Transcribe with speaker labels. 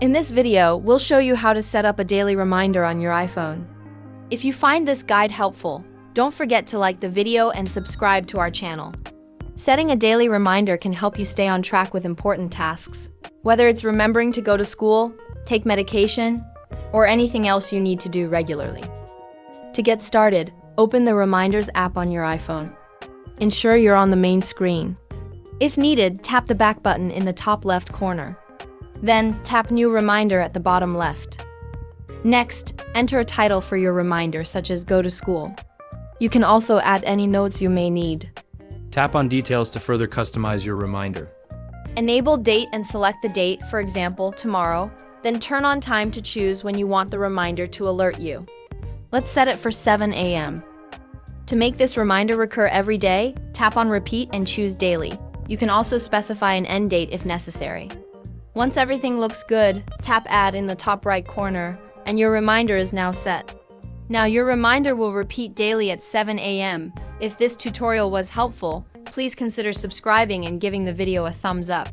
Speaker 1: In this video, we'll show you how to set up a daily reminder on your iPhone. If you find this guide helpful, don't forget to like the video and subscribe to our channel. Setting a daily reminder can help you stay on track with important tasks, whether it's remembering to go to school, take medication, or anything else you need to do regularly. To get started, open the Reminders app on your iPhone. Ensure you're on the main screen. If needed, tap the back button in the top left corner. Then, tap New Reminder at the bottom left. Next, enter a title for your reminder, such as Go to School. You can also add any notes you may need.
Speaker 2: Tap on Details to further customize your reminder.
Speaker 1: Enable Date and select the date, for example, tomorrow, then turn on Time to choose when you want the reminder to alert you. Let's set it for 7 a.m. To make this reminder recur every day, tap on Repeat and choose Daily. You can also specify an end date if necessary. Once everything looks good, tap Add in the top right corner, and your reminder is now set. Now your reminder will repeat daily at 7 a.m. If this tutorial was helpful, please consider subscribing and giving the video a thumbs up.